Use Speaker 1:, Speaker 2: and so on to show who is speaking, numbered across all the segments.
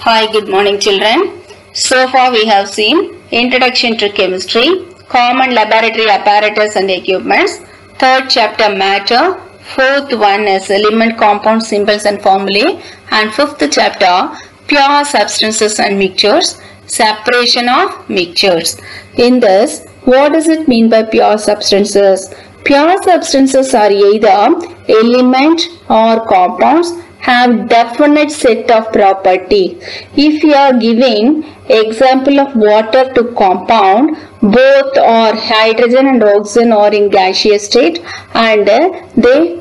Speaker 1: Hi, good morning children. So far we have seen Introduction to Chemistry, Common Laboratory Apparatus and Equipments, third chapter Matter, fourth one is Element, Compound, Symbols and Formulae, and fifth chapter Pure Substances and Mixtures, Separation of Mixtures. In this, what does it mean by pure substances? Pure substances are either element or compounds have definite set of property. If you are giving example of water to compound, both are hydrogen and oxygen are in gaseous state, and they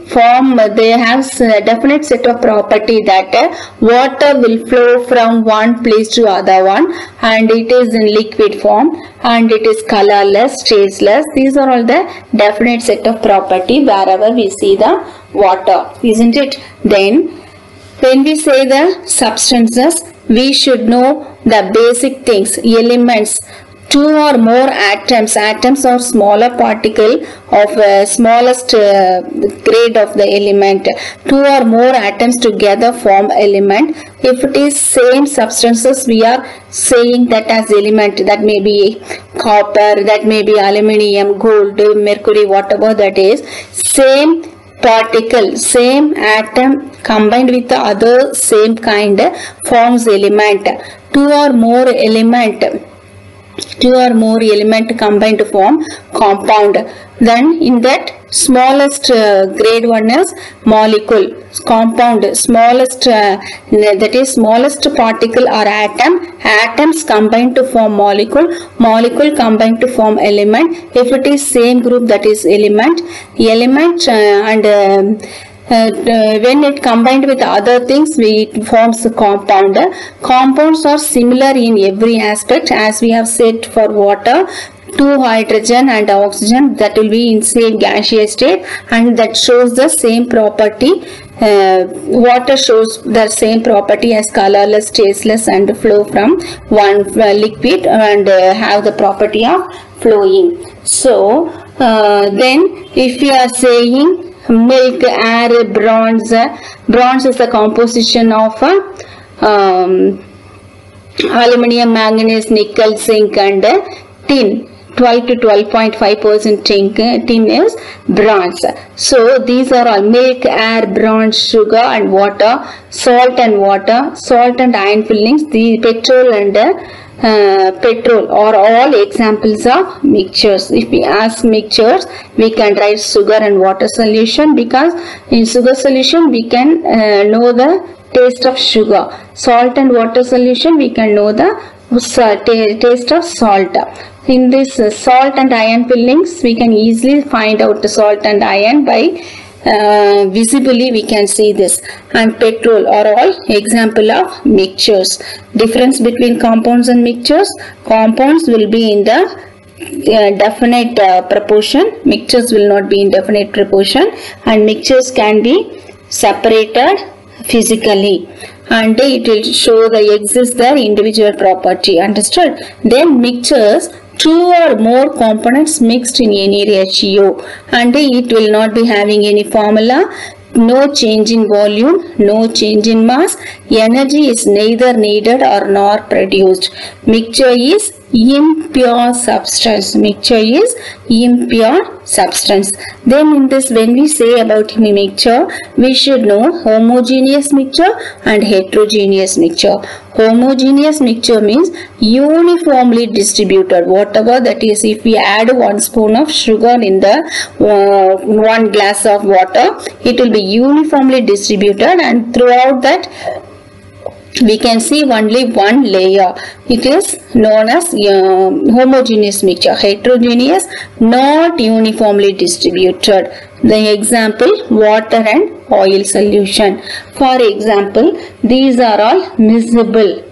Speaker 1: have a definite set of property that water will flow from one place to other one, and it is in liquid form, and it is colorless, tasteless. These are all the definite set of property wherever we see the water, isn't it? Then when we say the substances, we should know the basic things, elements. Two or more atoms are smaller particle of smallest grade of the element. Two or more atoms together form element. If it is same substances, we are saying that as element. That may be copper, that may be aluminium, gold, mercury, whatever that is. Same particle, same atom combined with the other same kind forms element. Two or more element combined to form compound. Then in that smallest grade one is molecule. Compound, smallest that is smallest particle or atom. Atoms combined to form molecule. Molecule combined to form element. If it is same group, that is element. When it combined with other things, it forms a compound. Compounds are similar in every aspect, as we have said for water. Two hydrogen and oxygen, that will be in same gaseous state, and that shows the same property. Water shows the same property as colorless, tasteless, and flow from one liquid and have the property of flowing. So then if you are saying milk, air, bronze. Bronze is the composition of aluminium, manganese, nickel, zinc, and tin. 12 to 12.5% tin is bronze. So these are all milk, air, bronze, sugar and water, salt and water, salt and iron fillings. The petrol and petrol are all examples of mixtures. If we ask mixtures, we can write sugar and water solution, because in sugar solution we can know the taste of sugar. Salt and water solution, we can know the taste of salt. In this salt and iron fillings, we can easily find out the salt and iron by visibly we can see this. And petrol are all example of mixtures. Difference between compounds and mixtures: compounds will be in the definite proportion, mixtures will not be in definite proportion, and mixtures can be separated physically, and it will show the exist their individual property. Understood? Then mixtures, two or more components mixed in any ratio, and it will not be having any formula. No change in volume, no change in mass. Energy is neither needed or nor produced. Mixture is impure substance. Mixture is impure substance. Then in this, when we say about mixture, we should know homogeneous mixture and heterogeneous mixture. Homogeneous mixture means uniformly distributed. Whatever that is, if we add 1 spoon of sugar in the 1 glass of water, it will be uniformly distributed, and throughout that we can see only one layer. It is known as homogeneous mixture. Heterogeneous, not uniformly distributed. The example, water and oil solution. For example, these are all miscible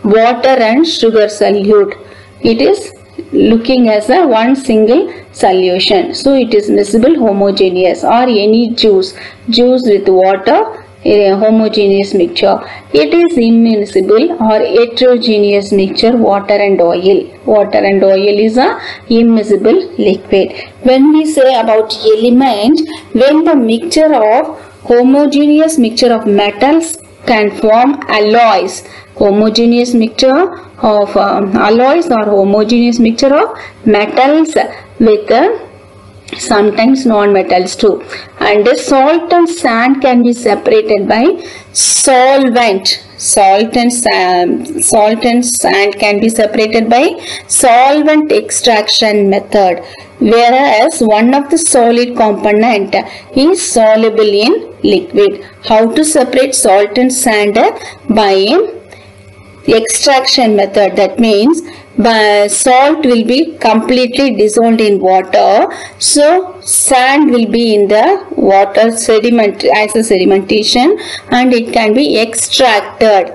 Speaker 1: water and sugar solute. It is looking as a one single solution. So it is miscible, homogeneous. Or any juice with water, a homogeneous mixture. It is immiscible or heterogeneous mixture, water and oil. Water and oil is a immiscible liquid. When we say about element, when the mixture of homogeneous mixture of metals can form alloys. Homogeneous mixture of alloys or homogeneous mixture of metals with sometimes non-metals too. And salt and sand can be separated by solvent. Salt and sand can be separated by solvent extraction method, whereas one of the solid component is soluble in liquid. How to separate salt and sand? By extraction method. That means salt will be completely dissolved in water, so sand will be in the water sediment as a sedimentation, and it can be extracted.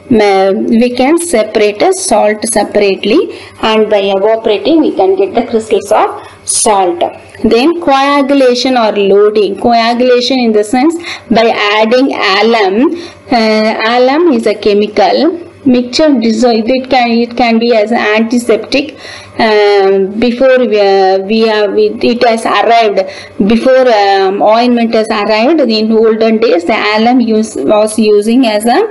Speaker 1: We can separate a salt separately, and by evaporating we can get the crystals of salt. Then coagulation or loading. Coagulation in the sense by adding alum. Alum is a chemical mixture dissolve. It can be as an antiseptic. Before it has arrived, before ointment has arrived in olden days, the alum was using as an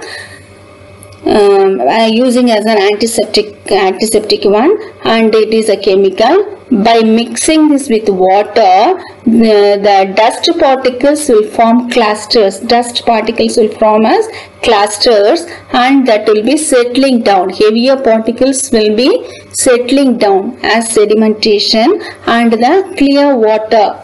Speaker 1: antiseptic one, and it is a chemical. By mixing this with water, the dust particles will form clusters. Dust particles will form as clusters, and that will be settling down. Heavier particles will be settling down as sedimentation, and the clear water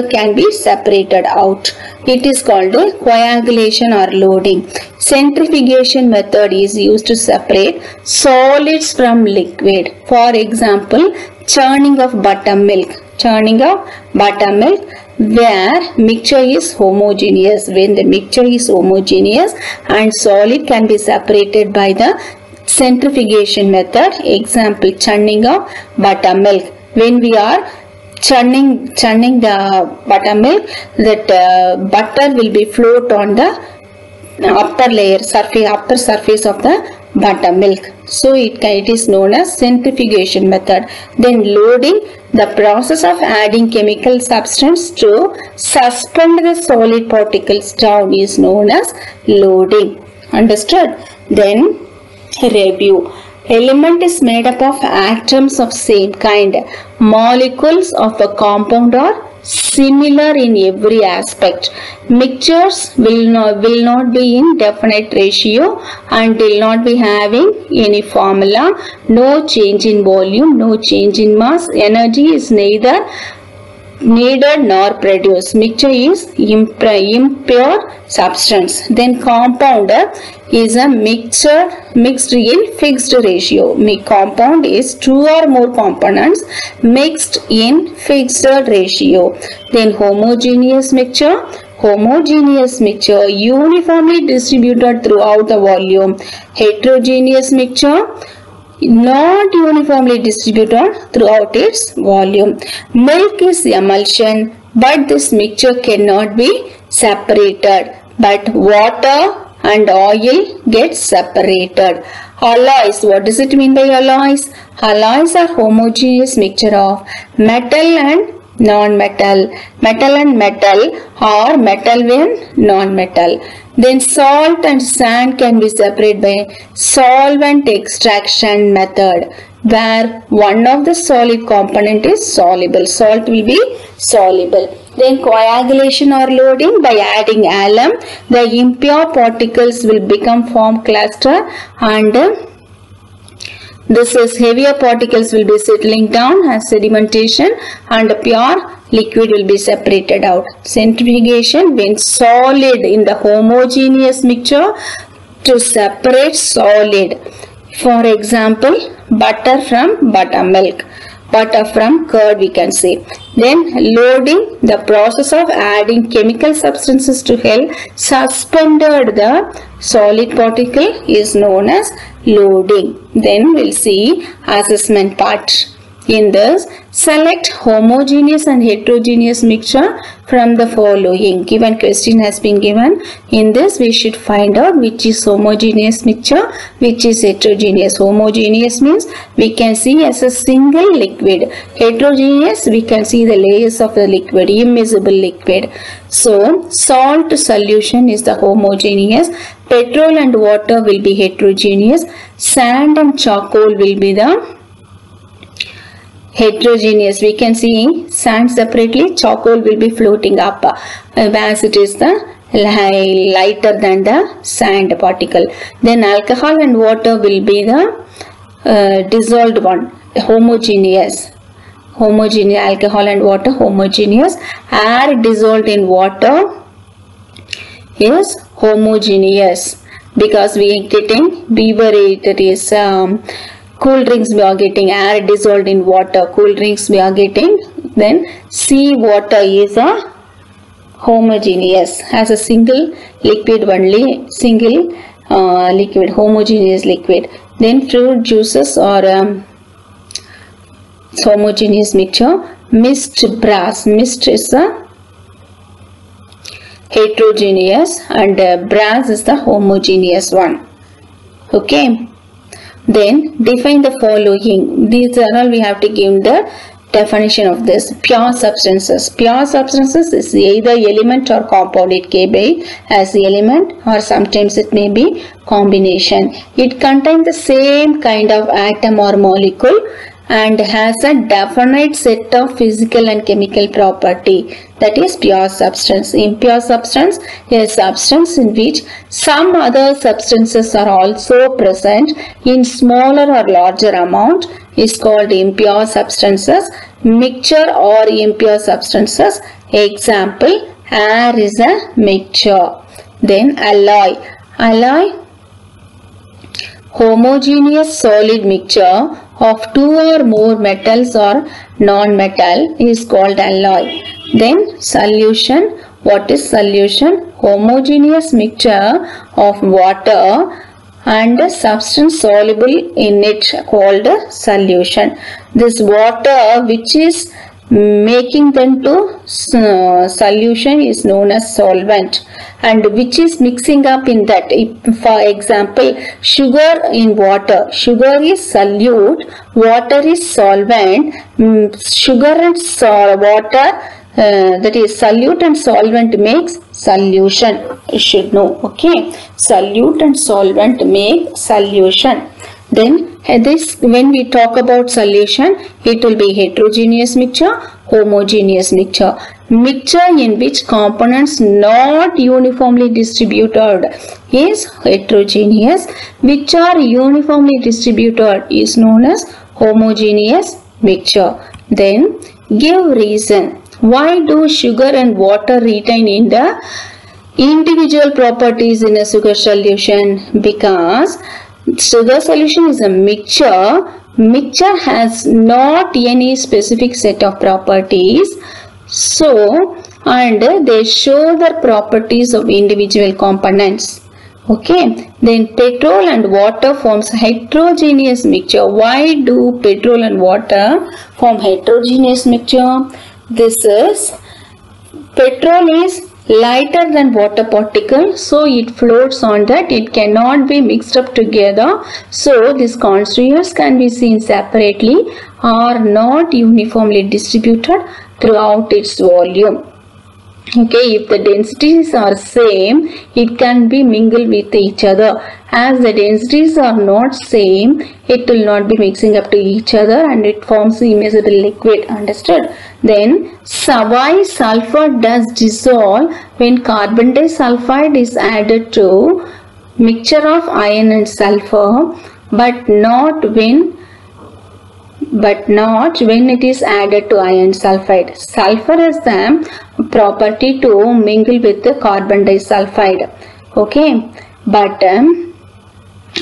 Speaker 1: can be separated out. It is called a coagulation or loading. Centrifugation method is used to separate solids from liquid. For example, churning of buttermilk. Where mixture is homogeneous. When the mixture is homogeneous and solid can be separated by the centrifugation method. Example, churning of buttermilk. When we are churning the buttermilk, that butter will be float on the upper surface of the buttermilk. So it is known as centrifugation method. Then loading, the process of adding chemical substance to suspend the solid particles down is known as loading. Understood? Then review. Element is made up of atoms of same kind. Molecules of a compound are similar in every aspect. Mixtures will not be in definite ratio and will not be having any formula. No change in volume, no change in mass. Energy is neither needed nor produced. Mixture is impure substance. Then compound is a mixture mixed in fixed ratio. Compound is two or more components mixed in fixed ratio. Then homogeneous mixture. Homogeneous mixture uniformly distributed throughout the volume. Heterogeneous mixture not uniformly distributed throughout its volume. Milk is emulsion, but this mixture cannot be separated. But water and oil get separated. Alloys. What does it mean by alloys? Alloys are homogeneous mixture of metal and non-metal. Metal and metal, or metal and non-metal. Then salt and sand can be separated by solvent extraction method, where one of the solid component is soluble. Salt will be soluble. Then coagulation or loading, by adding alum, the impure particles will form cluster, and this is heavier particles will be settling down as sedimentation, and pure liquid will be separated out. Centrifugation, when solid in the homogeneous mixture to separate solid. For example, butter from buttermilk, butter from curd we can say. Then loading, the process of adding chemical substances to help suspended the solid particle is known as loading. Then we'll see assessment part. In this, select homogeneous and heterogeneous mixture from the following. Given question has been given. In this, we should find out which is homogeneous mixture, which is heterogeneous. Homogeneous means we can see as a single liquid. Heterogeneous, we can see the layers of the liquid, immiscible liquid. So, salt solution is the homogeneous. Petrol and water will be heterogeneous. Sand and charcoal will be the heterogeneous. We can see sand separately, charcoal will be floating up as it is the lighter than the sand particle. Then alcohol and water will be the dissolved one, homogeneous. Homogeneous, alcohol and water homogeneous. Air dissolved in water is homogeneous, because we are getting beverage, that is cool drinks we are getting, air dissolved in water, cool drinks we are getting. Then sea water is a homogeneous, as a single liquid only, single liquid, homogeneous liquid. Then fruit juices are homogeneous mixture. Mist brass, mist is a heterogeneous and brass is the homogeneous one. Okay. Then define the following. These are all we have to give the definition of this. Pure substances. Pure substances is either element or compound. It can be as element or sometimes it may be combination. It contains the same kind of atom or molecule and has a definite set of physical and chemical property. That is pure substance. Impure substance is a substance in which some other substances are also present in smaller or larger amount is called impure substances. Mixture or impure substances. Example, air is a mixture. Then alloy. Alloy, homogeneous solid mixture of two or more metals or non-metal is called alloy. Then solution. What is solution? Homogeneous mixture of water and a substance soluble in it called solution. This water which is making them to solution is known as solvent, and which is mixing up in that. For example, sugar in water. Sugar is solute, water is solvent. Sugar and water, that is solute and solvent makes solution. You should know. Okay, solute and solvent make solution. Then this, when we talk about solution, it will be heterogeneous mixture, homogeneous mixture. Mixture in which components not uniformly distributed is heterogeneous. Which are uniformly distributed is known as homogeneous mixture. Then give reason. Why do sugar and water retain in the individual properties in a sugar solution? Because sugar solution is a mixture. Mixture has not any specific set of properties. So, and they show the properties of individual components. Okay. Then petrol and water forms heterogeneous mixture. Why do petrol and water form heterogeneous mixture? This is, petrol is lighter than water particle, so it floats on that. It cannot be mixed up together. So these constituents can be seen separately or not uniformly distributed throughout its volume. Okay, if the densities are same, it can be mingled with each other. As the densities are not same, it will not be mixing up to each other and it forms immiscible liquid. Understood? Then, why sulfur does dissolve when carbon disulfide is added to mixture of iron and sulfur, but not when it is added to iron sulfide. Sulfur has the property to mingle with the carbon disulfide. Okay, but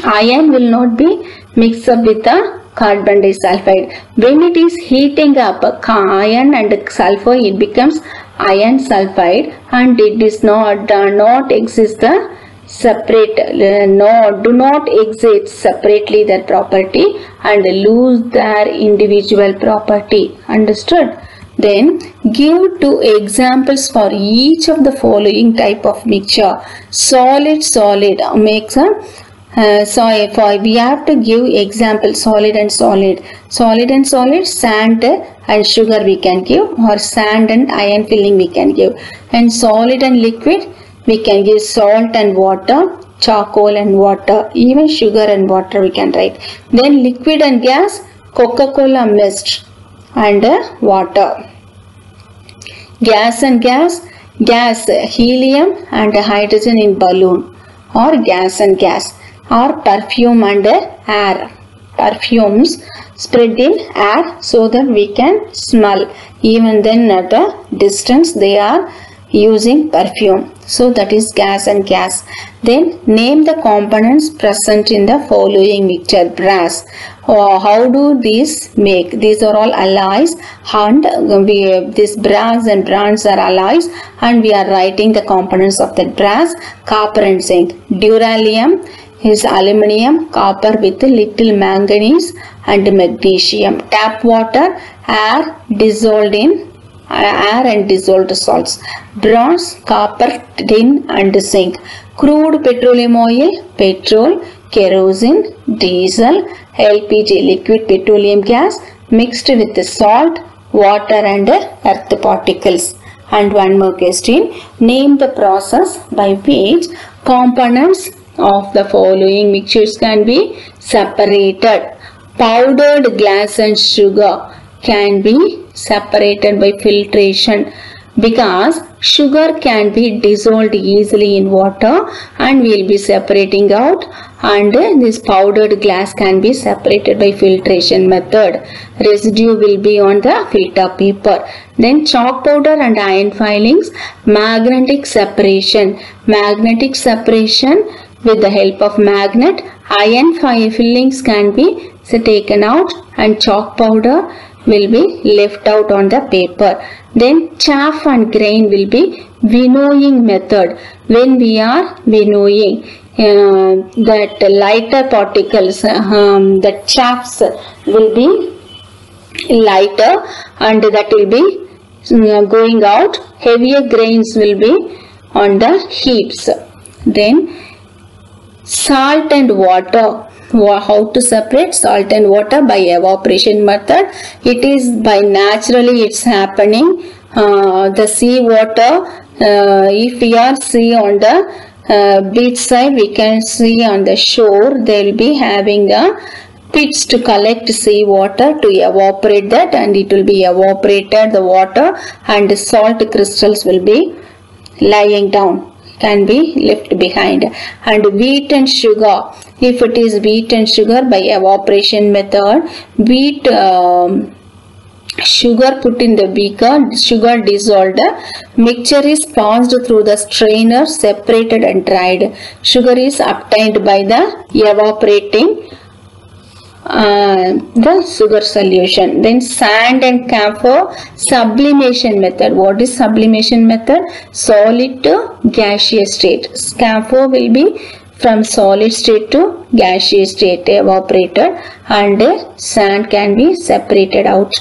Speaker 1: iron will not be mixed up with the carbon disulfide. When it is heating up iron and sulfur, it becomes iron sulfide, and it does not exist the separate, do not exit separately their property and lose their individual property. Understood? Then give 2 examples for each of the following type of mixture. Solid makes a we have to give example solid and solid, sand and sugar we can give, or sand and iron filling we can give. And solid and liquid we can give salt and water, charcoal and water, even sugar and water we can write. Then liquid and gas, Coca-Cola mist and water. Gas and gas, helium and hydrogen in balloon, or gas and gas. Or perfume and air. Perfumes spread in air so that we can smell. Even then at a distance they are using perfume. So that is gas and gas. Then name the components present in the following mixture. Brass. How do these make? These are all alloys, and this brass and bronze are alloys, and we are writing the components of that brass. Copper and zinc. Duralium is aluminium, copper with little manganese and magnesium. Tap water, air and dissolved salts. Bronze, copper, tin and zinc. Crude petroleum oil, petrol, kerosene, diesel, LPG, liquid petroleum gas, mixed with the salt, water and earth particles. And one more question. Name the process by which components of the following mixtures can be separated. Powdered glass and sugar can be separated by filtration, because sugar can be dissolved easily in water and we will be separating out, and this powdered glass can be separated by filtration method. Residue will be on the filter paper. Then chalk powder and iron filings, magnetic separation with the help of magnet. Iron fillings can be taken out and chalk powder will be left out on the paper. Then chaff and grain will be winnowing method. When we are winnowing, that lighter particles, the chaffs will be lighter and that will be going out. Heavier grains will be on the heaps. Then salt and water. How to separate salt and water? By evaporation method. It is by naturally it's happening. The sea water, if we are see on the beach side, we can see on the shore they will be having a pits to collect sea water to evaporate that, and it will be evaporated the water, and the salt crystals will be lying down, can be left behind. And wheat and sugar, if it is wheat and sugar, by evaporation method, wheat sugar put in the beaker, sugar dissolved, mixture is passed through the strainer, separated and dried. Sugar is obtained by the evaporating the sugar solution. Then sand and camphor, sublimation method. What is sublimation method? Solid to gaseous state. Camphor will be from solid state to gaseous state, evaporated, and sand can be separated out.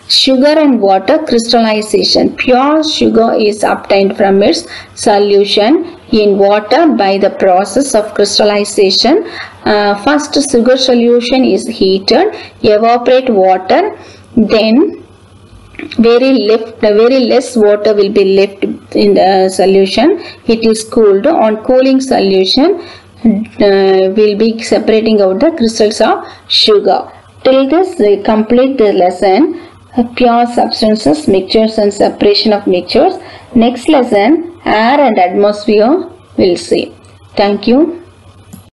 Speaker 1: Sugar and water crystallization. Pure sugar is obtained from its solution in water by the process of crystallization. First sugar solution is heated, evaporate water, then very less water will be left in the solution. It is cooled. On cooling solution will be separating out the crystals of sugar. Till this we complete the lesson, pure substances, mixtures and separation of mixtures. Next lesson, air and atmosphere, we'll see. Thank you.